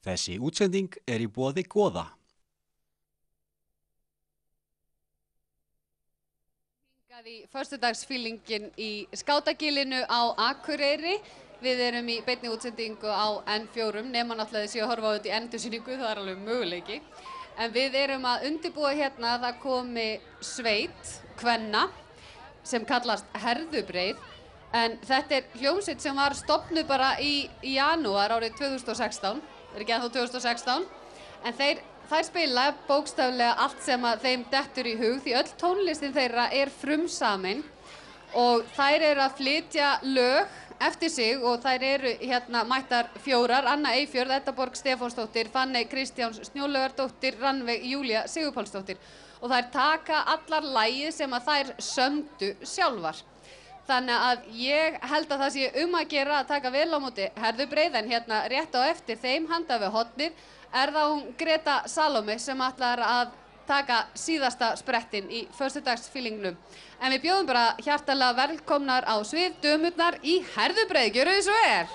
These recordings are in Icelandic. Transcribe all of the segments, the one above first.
Þessi útsending í boði Goða. Hingað í föstudagsfílingin í Skátagilinu á Akureyri. Við erum í beinni útsendingu á N4, nema náttúrulega þessi að horfa á þetta í endursýningu, það alveg möguleiki. En við erum að undirbúa hérna að það komi sveit, kvenna, sem kallast Herðubreið. En þetta hljómsveit sem var stofnuð bara í janúar árið 2016, ekki ennþá 2016, en þær spila bókstaflega allt sem að þeim dettur í hug, því öll tónlistin þeirra frumsamin og þær að flytja lög eftir sig og þær hérna mættar fjórar, Anna Eyfjörð, Edda Borg Stefánsdóttir, Fanney Kristjáns Snjólaugardóttir, Rannveig Júlía Sigurpálsdóttir og þær taka allar lagið sem að þær sömdu sjálfar. Þannig að ég held að það sé að gera að taka vel á móti Herðubreið, en hérna rétt á eftir þeim handa við hornið það hún Greta Salome sem ætlar að taka síðasta sprettinn í föstudagsfílingnum. En við bjóðum bara hjartalega velkomnar á svið dömurnar í Herðubreið. Gjörðu þið svo vel!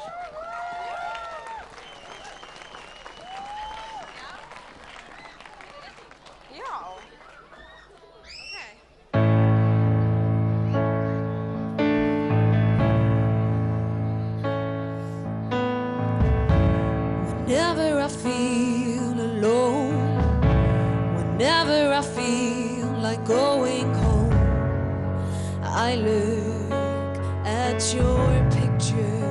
Whenever I feel alone, whenever I feel like going home, I look at your picture.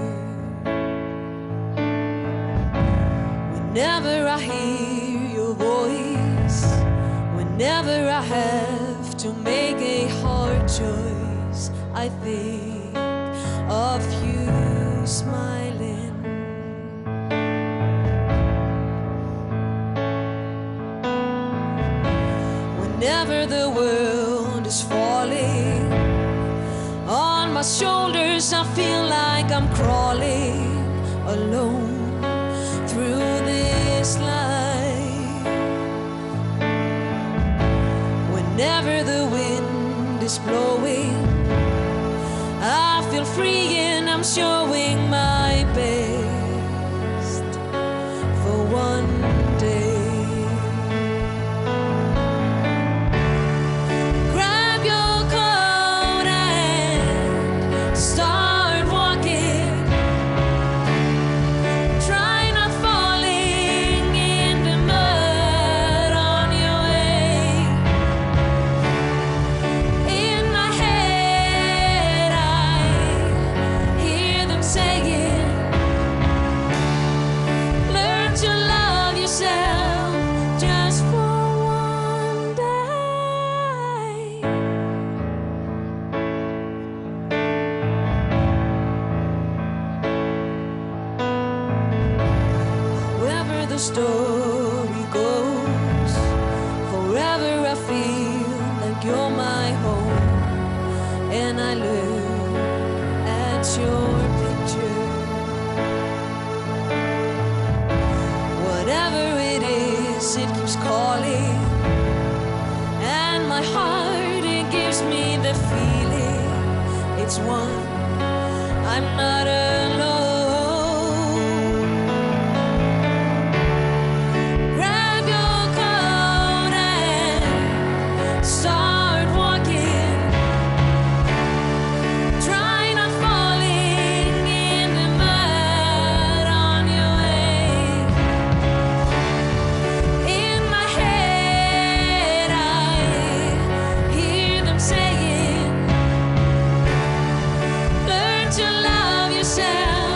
Whenever I hear your voice, whenever I have to make a hard choice, I think of you smiling. Whenever the world is falling on my shoulders, I feel like I'm crawling alone through this life. Whenever the wind is blowing, I feel free and I'm showing my best for one day. The story goes, forever I feel like you're my home, and I look at your picture. Whatever it is, it keeps calling, and my heart, it gives me the feeling it's one, I'm not alone. Learn to love yourself.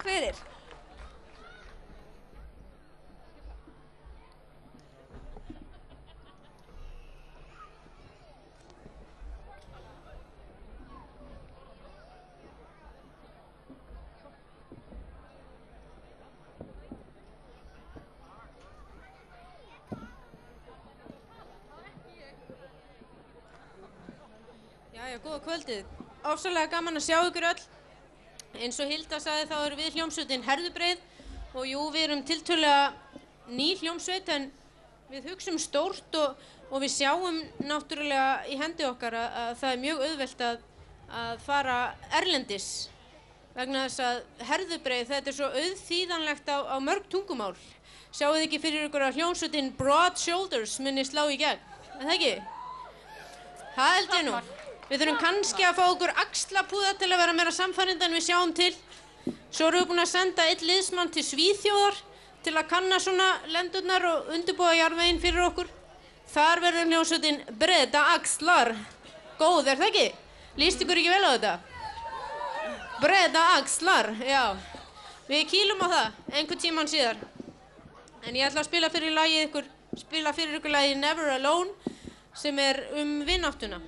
fyrir. Jæja, góða kvöldið. Ofsalega gaman að sjá ykkur öll. Eins og Hilda sagði þá erum við hljómsveitin Herðubreið og jú, við erum tiltölulega ný hljómsveit en við hugsum stórt og við sjáum náttúrulega í hendi okkar að það er mjög auðvelt að fara erlendis vegna þess að Herðubreið, þetta er svo auðþýðanlegt á mörg tungumál. Sjáuð ekki fyrir ykkur að hljómsveitin Broad Shoulders muni slá í gegn, er það ekki? Það held ég nú. Við þurfum kannski að fá okkur axlapúða til að vera meira samfærandi en við sjáum til. Svo erum við búin að senda einn liðsmann til Svíþjóðar til að kanna svona lendurnar og undirbúa jarðveginn fyrir okkur. Þar verður hljómsveitin Breda Axlar. Góð, er það ekki? Líst ykkur ekki vel á þetta? Breda Axlar, já. Við kýlum á það, einhvern tímann síðar. En ég ætla að spila fyrir ykkur lagið Never Alone sem er vináttuna.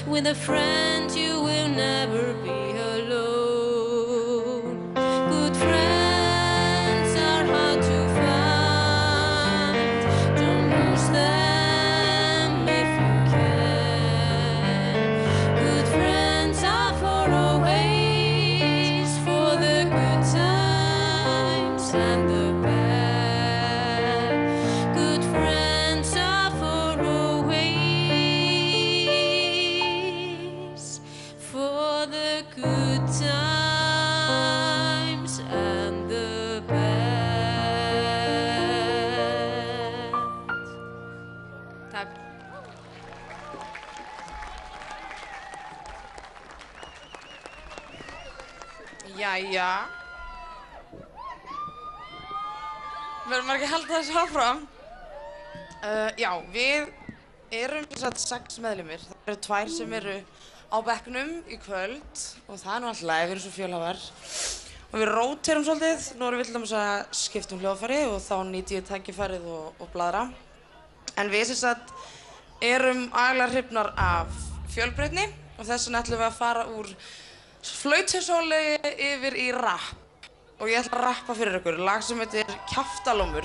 With a friend you will never be alone. Good friends are hard to find. Don't lose them if you can. Good friends are for always, for the good times and the bad. Good friends are for always. For the good times and the bad. Takk. Jæja. Verðum maður ekki að halda þessu áfram? Já, við erum satt 6 meðlimir. Það eru 2 sem eru á bekknum í kvöld og það er nú alltaf, við erum svo fjölhafar. Og við róterum svolítið, nú erum við til dæmis að skipta hljóðfæri og þá nýti ég tækifærið og bladra. En við sem sagt erum agalega hrifnar af fjölbreytni og þess vegna ætlum við að fara úr flautusóli yfir í rapp. Og ég ætla að rappa fyrir ykkur, lag sem heitir Kjaftalómur.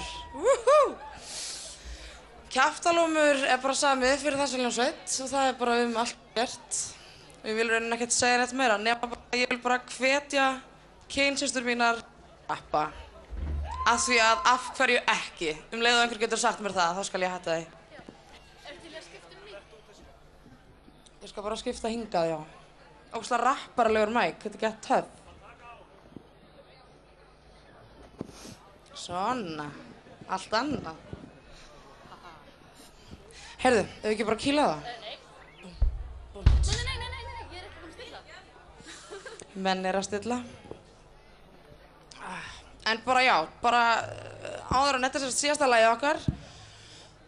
Kjaftalómur er bara samið fyrir þessa hljómsveit og það er bara allt gert. Ég vil raunin ekkert segja neitt meira, nema bara ég vil bara hvetja kynsystur mínar að rappa. Af því að af hverju ekki? Leið og einhver getur sagt mér það, þá skal ég hætta því. Ertu til að skipta mig? Ég skal bara skipta hingað, já. Ógeðslega rapparalegur mæk, þetta er gett töff. Svona, allt annað. Heyrðu, ef við ekki bara kýla það? Nei, ég er ekki búin að stilla. Menn er að stilla. En bara já, bara áður en þetta er síðasta lagið okkar.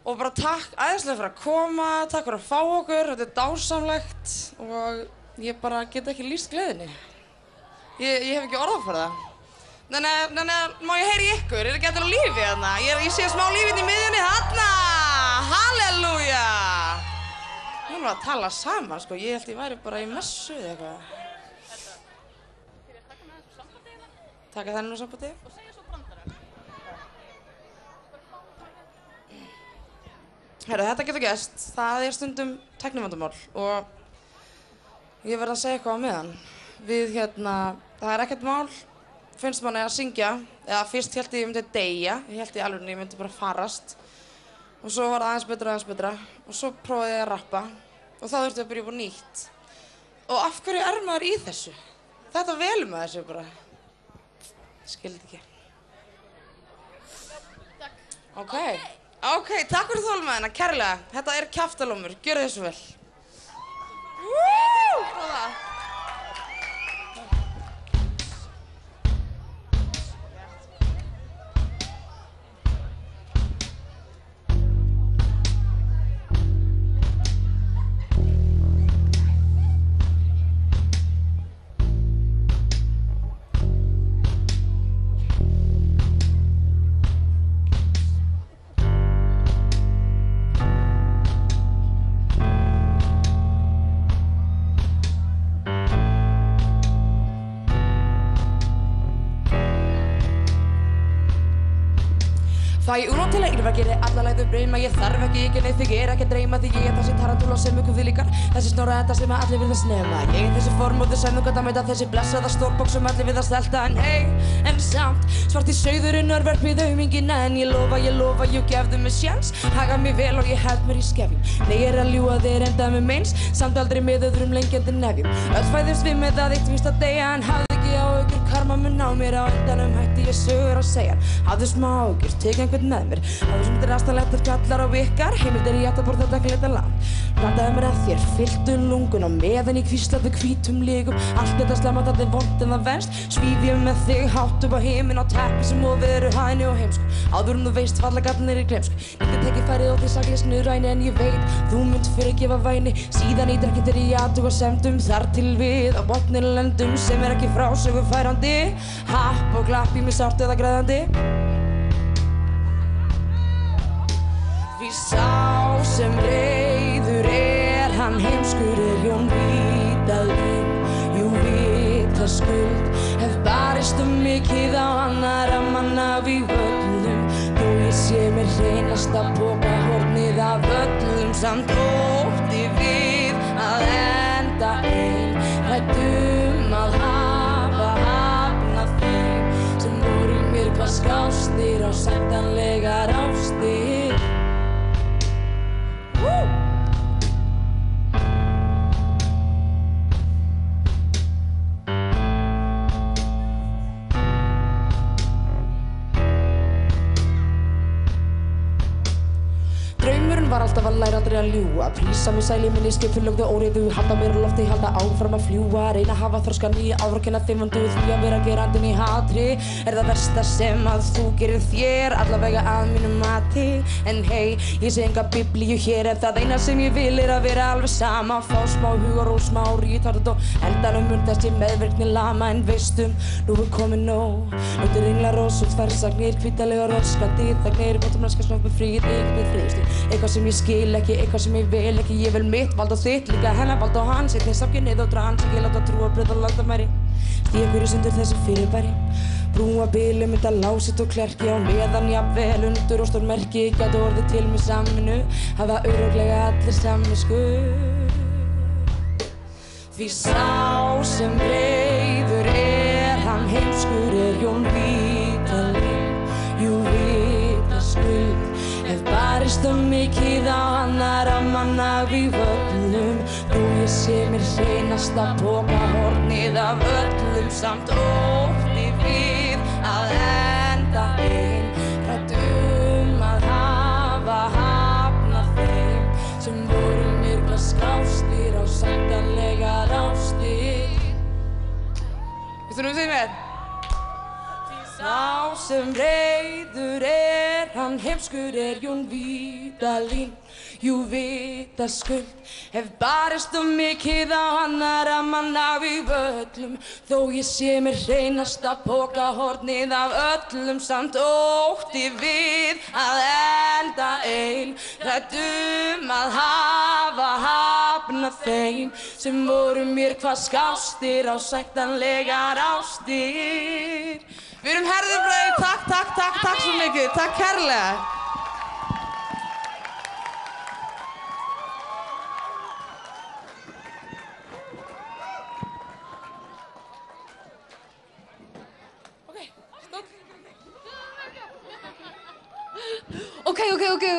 Og bara takk æðislega fyrir að koma, takk fyrir að fá okkur, þetta er dásamlegt og ég bara get ekki lýst gleðinni. Ég hef ekki orðað fyrir það. Nei, má ég heyra í ykkur? Er ekki allir á lífi þarna? Ég sé smá lífið í miðjunni þarna! Halleluja! Nú erum við að tala saman, sko. Ég held ég væri bara í messu eða eitthvað. Fyrir að taka með þessu sambandi eða? Taka þennan úr sambandi? Og segja svo brandara. Herru, þetta getur gerst. Það er stundum tæknivandamál og ég verð að segja eitthvað á meðan. Það er ekkert mál. Finnst manni að syngja, eða fyrst held ég myndi deyja, ég held ég alveg ég myndi bara farast og svo var það aðeins betra og svo prófaði ég að rappa og þá þurfti ég að byrja upp á nýtt. Og af hverju er maður í þessu? Þetta velur maður þessu bara. Skildi ekki. Takk. Ok, takk fyrir þolinmæðina, kærlega. Þetta er Kjaftalómur, gjörðu þið svo vel. Prófa það. Fæ úrlót til að yrfa, geri alla læðu breyma. Ég þarf ekki neitt, þig er ekki að dreyma. Því ég er þessi tarantúla sem ykkur við líkar. Þessi snorra enda sem allir virðast nema. Ég er þessi form og þess að mæta þessi blessaða stórbók sem allir virðast elta. En hey, en samt, svarti sauðurinn örverk við aumingina. En ég lofa, ég gefðu mig sjans. Haga mig vel og ég held mér í skefjum. Nei, ég er að ljúga þeir enda með meins. Samt aldrei með öðrum lengjandi nefjum. Öll fæðumst við með það eitt víst að deyja. En hafði ekki áhyggjur, karma mun á mér. Á endanum hætti ég sögur að segja. Hafðu smá áhyggjur, tek einhvern með mér. Hafðu sem þetta er aðstæðanlegt að kallar á ykkar. Heimild er ég að borða þetta ekki leita langt. Blandaði mér að þér, fylltu lungun. Og meðan ég hvíslaði hvítum lygum. Allt þetta slemma þetta er vont en það venst. Svíf ég með þig hátt upp á himinn. Á teppi sem ofið eru hæni og heimsku. Áður þú veist falla gatnir í gleymsku. Nýtti tekið færið og þið sakleysnu ræni. En ég veit, þú munt fyrirgefa væni. Síðan í drekkindir í athugasemdum. Þar til við á botni lendum. Sem er ekki frásögu færandi. Happ og glapp í mig sárt eða græðandi. Því sá sem reiður er, hann heimskur er Jón Vídalín. Jú, vitaskuld, hef barist mikið á annarra manna við völlum. Þó ég sé mér hreinasta pokahornið af öllum. Samt ótti við að enda ein, hræddum að hafa hafnað þeim sem voru mér hvað skástir á sæntanlegar ástir. Draumurinn var alltaf að læra aldrei að ljúga. Prísa mig sæli minni skipfylögðu óreiðu. Halda mér á lofti, halda áfram að fljúga. Reyna að hafa þroskan í árakenna þeim vandu því að vera gerandinn í hatri. Er það versta sem að þú gerir þér, allavega að mínum mati. En hei, ég sé enga biblíu hér, en það eina sem ég vil er að vera alveg sama. Fá smá hugar og smá rítard og endanum mun þessi meðvirkni lama. En veistum, nú er komið nóg. Nöttur englar og svo þversagnir, hvítalega roskandi þagnir, góttum raskar snoppu fríð, eitthvað friðustu. Eitthvað sem ég skil ekki, eitthvað sem ég vil ekki. Ég vil mitt vald og þitt, líka hennar vald og hans. Einnig samkynhneigð og trans, ekki láta trúa breyta landamæri. Stíga hverju sundur þessi fyrirbæri. Brúa bilum, mynda lásitt og klerki á meðan jafnvel undur og stór merki gætu orðið til með samvinnu. Hafa örugglega allir samvisku. Því sá sem reiður hann heimskur Jón Vídalín. Jú, vitaskuld hef barist mikið á annarra manna vígvöllum. Þó ég sé mér hreinasta pokahornið af öllum samt ótti við að enda ein. Hrædd að hafa hafnað þeim sem voru mér skástir á sættanlegar ástir. Viltu nú segja mér? Sá sem reiður hann heimskur Jón Vídalín. Jú, vitaskuld hef barist mikið á annarra manna vígvöllum. Þó ég sé mér hreinasta pokahornið af öllum samt ótti við að enda ein. Hrædd að hafa hafnað þeim sem voru mér hvað skástir á sættanlegar ástir. Við erum Herðubreið, takk svo mikið, takk kærlega.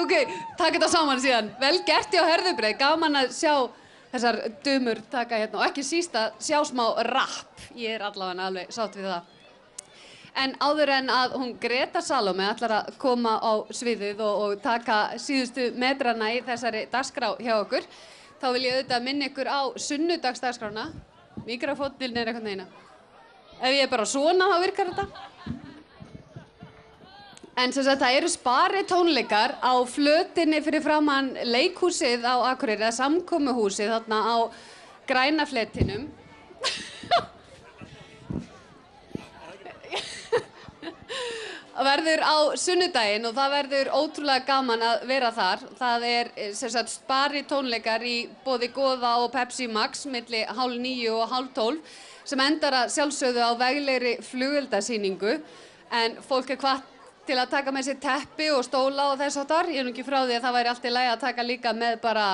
Ok, takk þetta saman síðan. Vel gert hjá Herðubreið, gaman að sjá þessar dumur taka hérna og ekki síst að sjá smá rapp. Ég er allavega alveg sátt við það. En áður en að hún Greta Salóme ætlar að koma á sviðið og taka síðustu metrana í þessari dagskrá hjá okkur, þá vil ég auðvitað minna ykkur á sunnudagsdagskrána. Mikrafónninn er eitthvað neina. Ef ég er bara svona, þá virkar þetta. En sem sagt, það eru sparitónleikar á flötinni fyrir framan leikhúsið á Akureyri, eða samkomuhúsið þarna á Græna fletinum. Það verður á sunnudaginn og það verður ótrúlega gaman að vera þar. Það er sem sagt sparitónleikar í boði Goða og Pepsi Max milli 8:30 og 10:30 sem endar að sjálfsögðu á veglegri flugeldasýningu. En fólk er hvatt til að taka með sér teppi og stóla og þess háttar. Ég er nú ekki frá því að það væri allt í lagi að taka líka með bara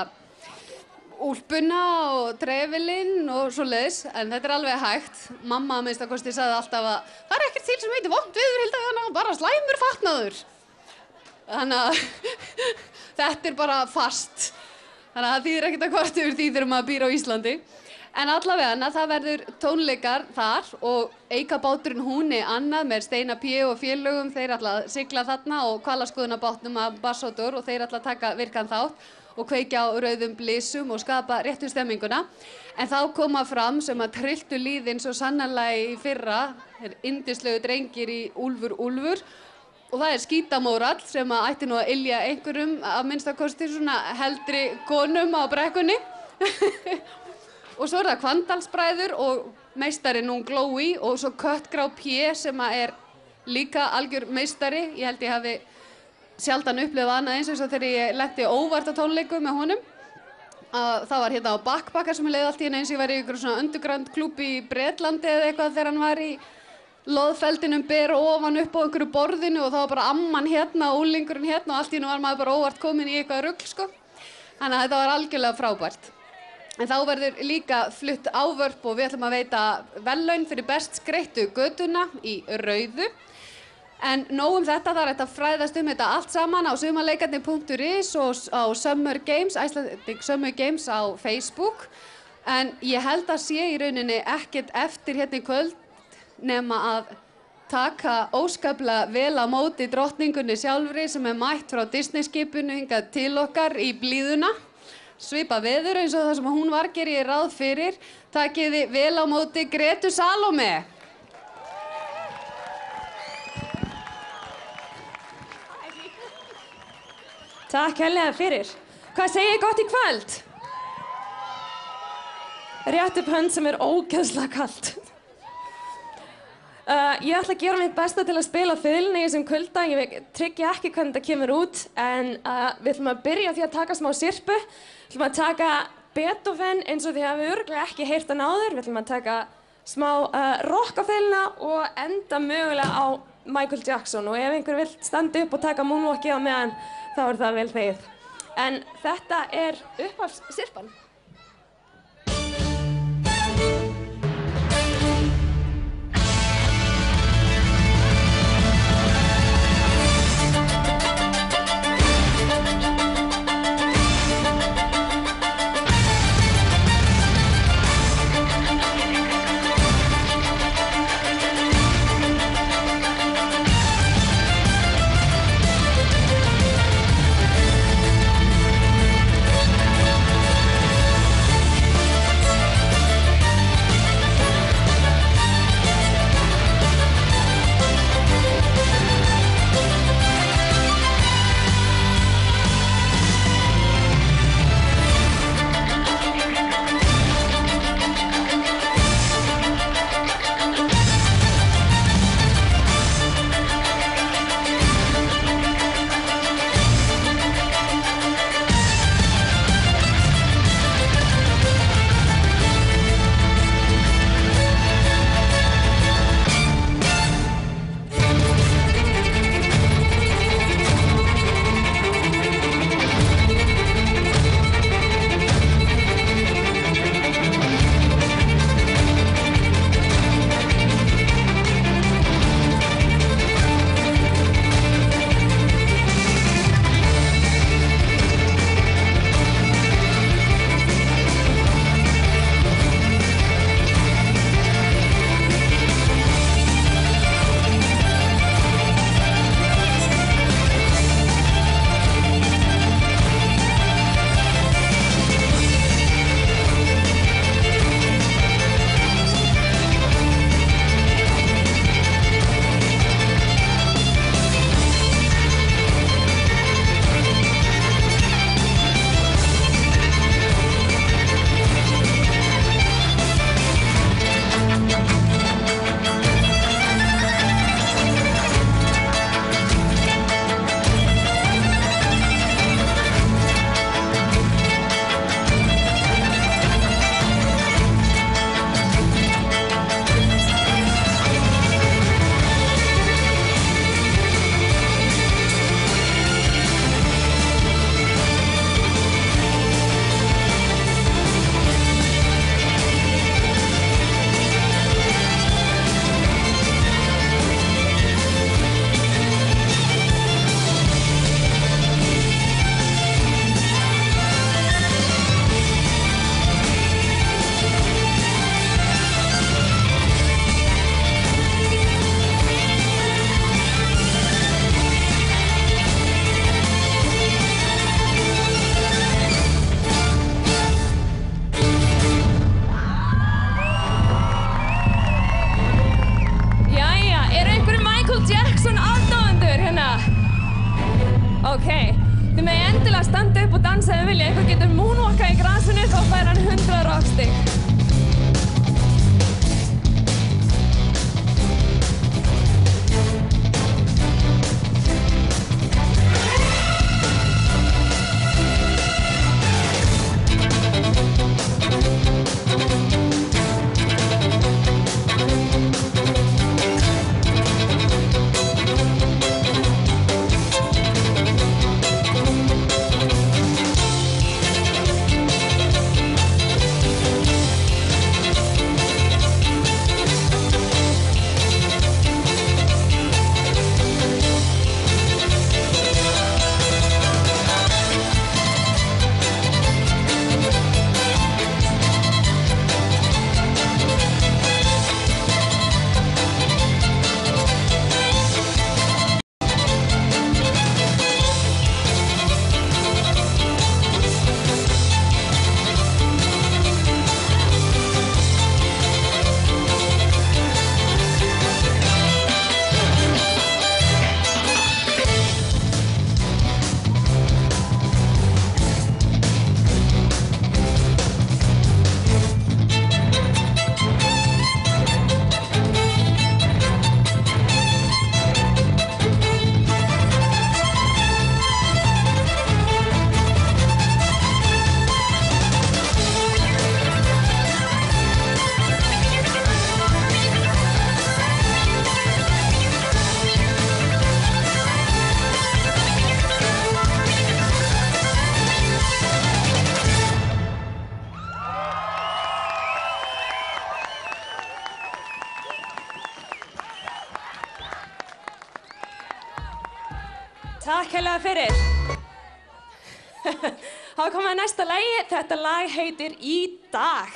úlpuna og trefilinn og svoleiðis, en þetta er alveg hægt. Mamma að minnsta kosti sagði alltaf að það er ekkert til sem heitir vont veður, Hilda, þannig að bara slæmur fatnaður. Þannig að þetta er bara fast. Þannig að það þýðir ekkert að hvort yfir því þegar maður býr á Íslandi. En allavega, það verður tónleikar þar og Eikabáturinn Húni annað með Steina P. og félögum. Þeir ætla að sigla þarna og hvalaskoðunarbátnum af Bassodor og þeir ætla að taka virkan þátt og kveikja á rauðum blysum og skapa réttu stemminguna. En þá koma fram sem að trylltu líðin svo sannarlega í fyrra, þeir yndislegu drengir í Úlfur Úlfur, og það er Skítamórall sem að ætti nú að ylja einhverjum að minnsta kosti svona heldri konum á brekkunni. Og svo er það Kvandalsbræður og meistarinn hún Glói og svo Köttgrá P. sem að er líka algjör meistari. Ég held ég hafi sjaldan upplifað annað eins og þegar ég lenti óvart á tónleikum með honum. Það var hérna á Backpacker sem ég leiði allt í eins og ég var í einhverjum svona underground klúbbi í Bretlandi eða eitthvað þegar hann var í loðfeldinum ber ofan upp á einhverju borðinu og það var bara amman hérna og úlingurinn hérna og allt í einu var maður bara óvart komin í eitthvað rugl, sko. Þannig að þetta var algjörlega frábært. En þá verður líka flutt ávörp og við ætlum að veita verðlaun fyrir best skreyttu götuna í rauðu. En nóg þetta, það er hægt að fræðast þetta allt saman á sumarleikarnir.is og á Summer Games, Icelandic Summer Games á Facebook. En ég held að sé í rauninni ekkert eftir hérna í kvöld nema að taka óskaplega vel á móti drottningunni sjálfri sem mætt frá Disney-skipinu hingað til okkar í blíðuna. Svipa veður eins og það sem hún var gerir ráð fyrir. Takiði vel á móti Gretu Salóme. Takk hérlega fyrir. Hvað segið þið gott í kvöld? Rétt upp hönd sem ógeðslega kalt. Ég ætla að gera mitt besta til að spila fiðluna í þessum kulda. Ég tryggi ekki hvernig þetta kemur út, en við ætlum að byrja því að taka smá sirpu. Við ætlum að taka Beethoven eins og því að við örugglega ekki heyrt hann áður. Við ætlum að taka smá rock á fiðluna og enda mögulega á Michael Jackson. Og ef einhver vill standa upp og taka moonwalkið á meðan, þá það vel þegið. En þetta upphafssirpan. Þið megið endilega standa upp og dansa ef þið vilja. Einhver getur moonwalkað í grasinu, þá fær hann 100 rockstig. Takk hérlega fyrir. Þá komum við næsta lagi. Þetta lag heitir Í dag.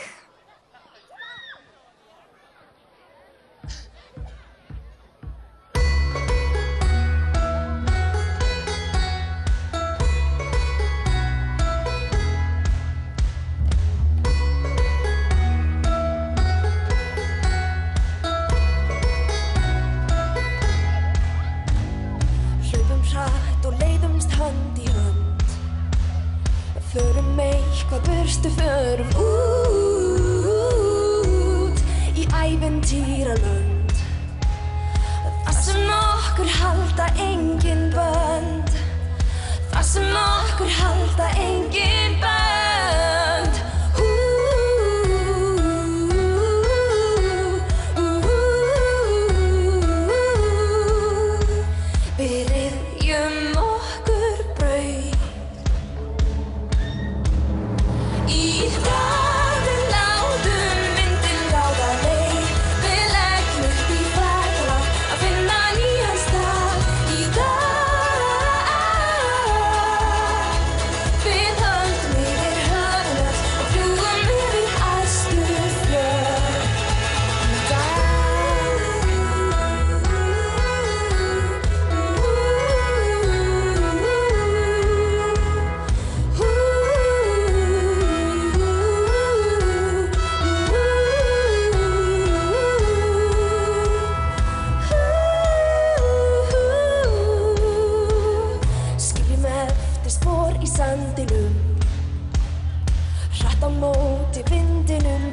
Hratt og leiðumst hönd í hönd. Förum eitthvað burtu, förum út í ævintýralönd. Það sem okkur halda engin bönd. Það sem okkur halda engin bönd.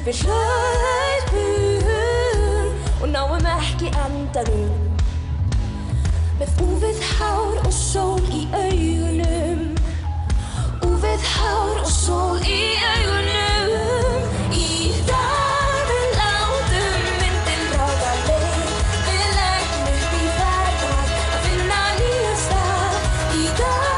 Við hlaupum og náum ekki andanum. Með úfið hár og sól í augunum. Úfið hár og sól í augunum. Í dag við látum vindinn ráða leið. Við leggjum upp í ferðar að finna nýjan stað. Í dag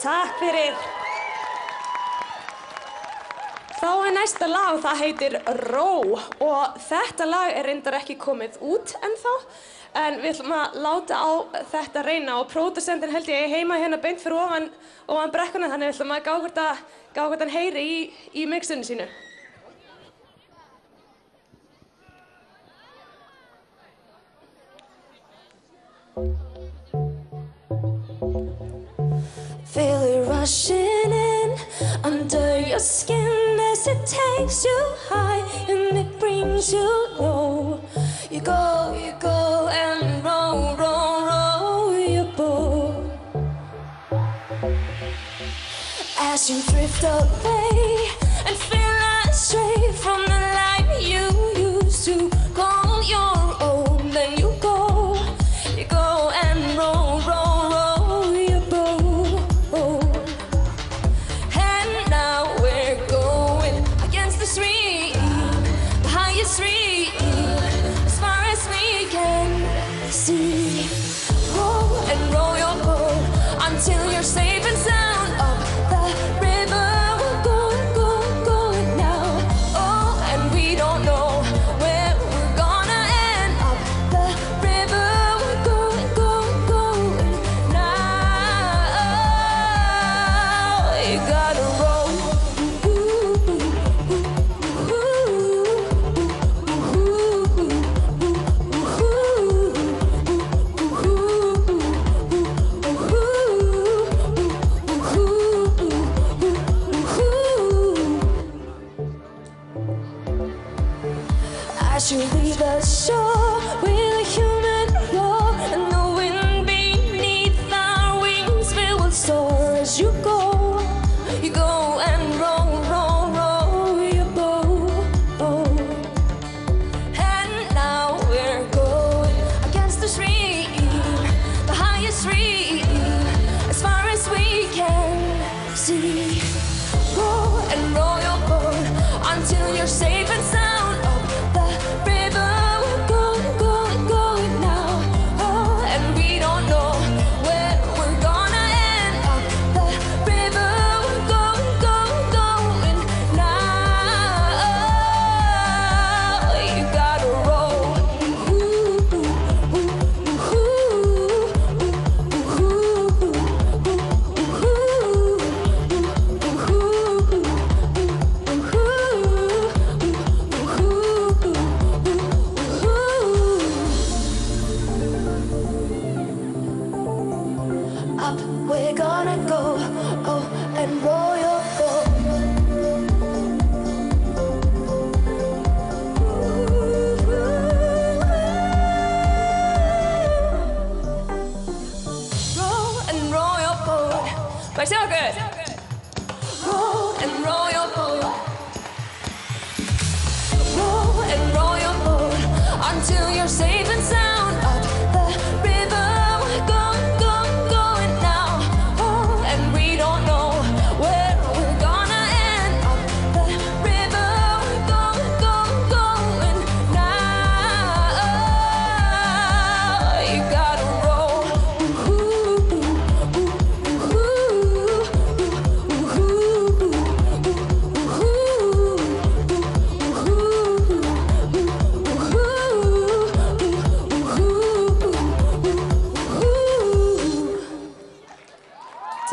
Takk fyrir. Þá næsta lag, það heitir Ró og þetta lag reyndar ekki komið út ennþá en við ætlum að láta á þetta reyna og pródusentinn held ég heima hérna beint fyrir ofan brekkuna þannig við ætlum að gá hvort hann heyri í mixinu sínu. Feel it rushing in under your skin as it takes you high and it brings you low. You go and roll, roll, roll your boat. As you drift away and feel astray from the life you used to call your own, then you go and roll, roll, roll your boat. And now we're going against the stream, the highest stream, as far as we can see. Roll and roll your boat until you're safe and sound up the river. We'll go As you leave the shore with a human roar, and the wind beneath our wings will soar. As you go and roll, roll, roll your boat. And now we're going against the stream, the highest stream, as far as we can see. Roll and roll your boat until you're safe and sound up the river. We're going, going, going now. Oh, and we don't know where we're gonna end up the river. We're going, going, going now. You gotta roll. Up we're gonna go, oh, and roll your boat. Roll and roll your boat. But so good. Roll and roll your boat. Roll and roll your boat until you're safe and sound up the river. We're going, going, going now. Oh, and we don't know where we're gonna end up the river. We're going, going, going now. You gotta roll.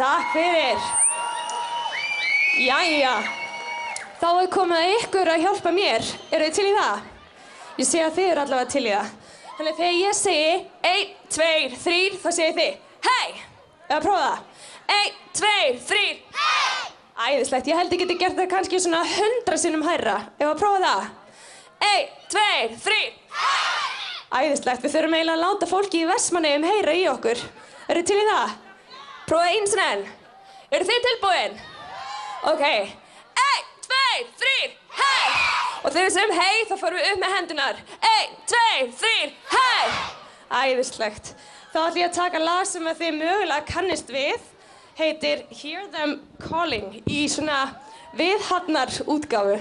Takk fyrir. Jæja, þá er komið að ykkur að hjálpa mér. Eru þið til í það? Ég sé að þið eru allavega til í það. Þannig þegar ég segi 1, 2, 3, þá segið þið hei! Eða prófa það. 1, 2, 3, hei! Æðislegt, ég held ég geti gert það kannski svona 100 sinnum hærra. Ef að prófa það. 1, 2, 3, hei! Æðislegt, við þurfum eiginlega að láta fólki í Vestmannaeyjum heyra í okkur. Eru þið til í það? Prófa einu sinni enn. Eru þið tilbúin? Ok. 1, 2, 3, hei! Og þegar við segjum hei, þá fórum við upp með hendunar. 1, 2, 3, hei! Æðislegt. Þá ætlum ég að taka lag sem að þið mögulega kannist við. Heitir Hear Them Calling í svona viðhafnar útgáfu.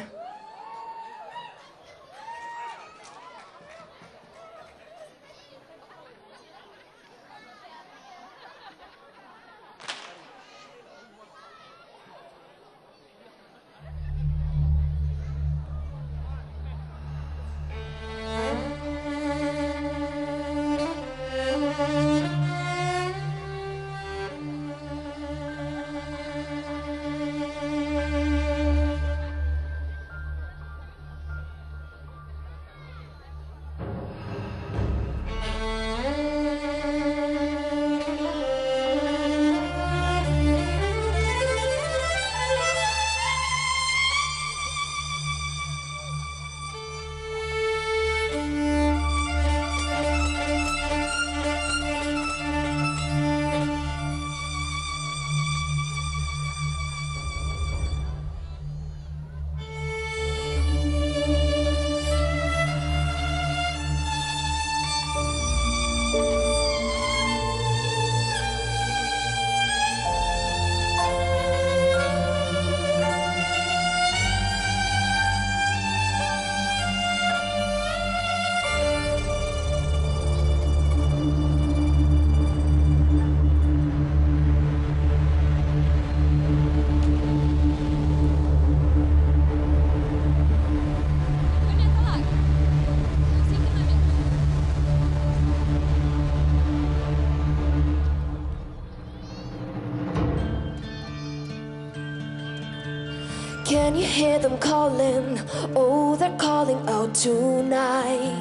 Can you hear them calling? Oh, they're calling out tonight.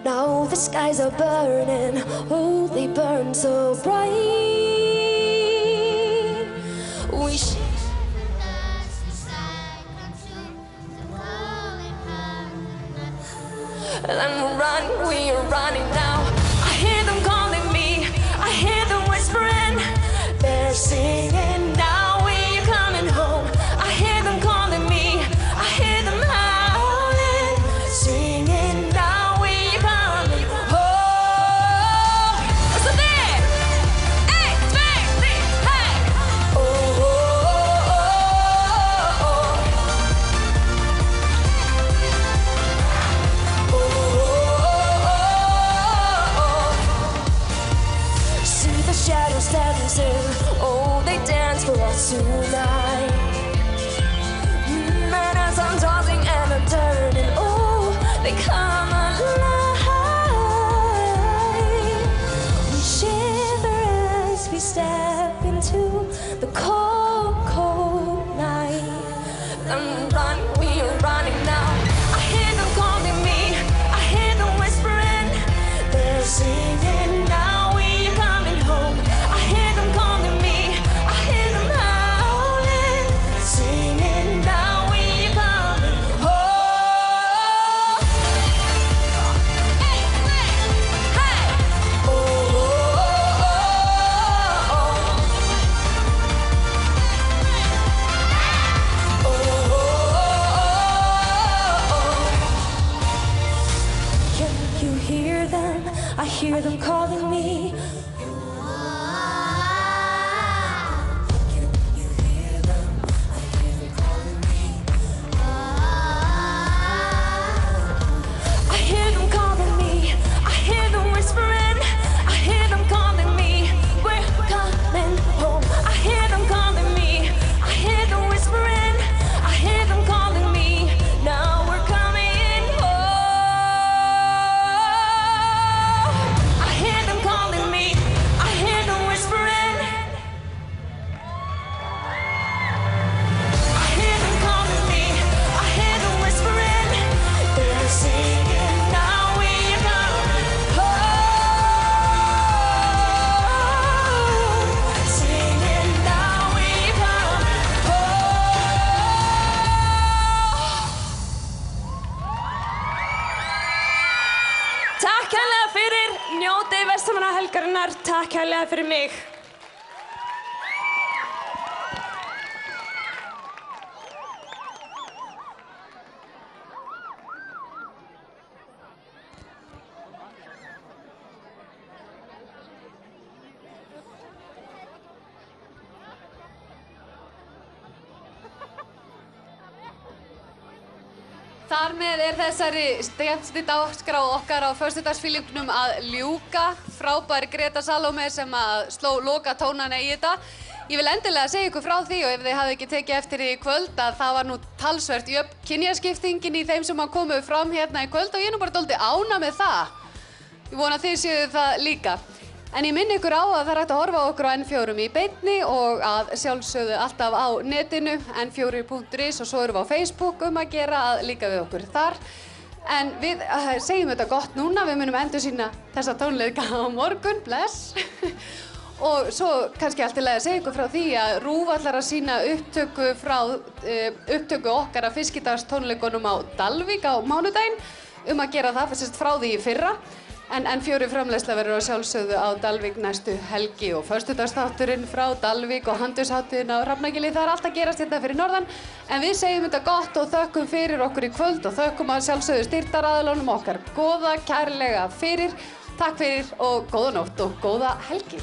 Now the skies are burning, oh, they burn so bright. We then we're running now. I hear them calling me, I hear them whispering. They're singing now, when you're coming home. I hear them calling me, I hear them howling, singing now, when you're coming home. So there, 1, 2, 3, hey! Oh, oh, oh, oh, oh. Oh, oh, oh, oh. See the shadows standing still. Oh, they dance for us tonight. And as I'm tossing and I'm turning, oh, they come alive. We shiver as we step into the cold, cold night. And we're running now. I hear them calling me, I hear them whispering. They're singing now, when you're coming home. I hear them calling me, I hear them howling, singing now, when you're coming home. Hey, hey, oh, oh, oh, oh, oh, oh. Can you hear them? I hear them calling me. I hear them calling me, I hear them whispering, I hear them calling me, we're coming home. I hear them calling me, I hear them whispering, I hear them calling me, now we're coming home. I hear them calling me, I hear them whispering. I hear them calling me, I hear them whispering. They're singing now, when you're coming home. Singing now, when you're coming home. Takk kærlega fyrir, njótið Vestmannahelgarinnar, takk kærlega fyrir mig. Þar með þessari skemmstu dagskrá okkar á föstudagsfílingnum að ljúka. Frábær Greta Salóme sem að sló lokatónana í þetta. Ég vil endilega segja ykkur frá því, og ef þið hafið ekki tekið eftir í kvöld, að það var nú talsvert jöfn kynjaskiptingin í þeim sem að komu fram hérna í kvöld, og ég er nú bara dálítið ánægð með það. Ég vona að þið séu það líka. En ég minni ykkur á að það er hægt að horfa á okkur á N4 í beinni og að sjálfsögðu alltaf á netinu, n4.is, og svo erum við á Facebook að gera að líka við okkur þar. En við segjum þetta gott núna, við munum endursýna þessa tónleika á morgun, bless. Og svo kannski allt í lagi að segja ykkur frá því að RÚV ætlar að sýna upptöku okkar af fiskidagstónleikunum á Dalvík á mánudaginn, að gera það frá því í fyrra. En N4 framleiðsla verður á sjálfsögðu á Dalvík næstu helgi, og föstudagsþátturinn frá Dalvík og handursháttíðin á Hrafnagili, það er allt að gerast hérna fyrir norðan. En við segjum þetta gott og þökkum fyrir okkur í kvöld og þökkum að sjálfsögðu styrktaraðilunum okkar góða kærlega fyrir. Takk fyrir og góða nótt og góða helgi.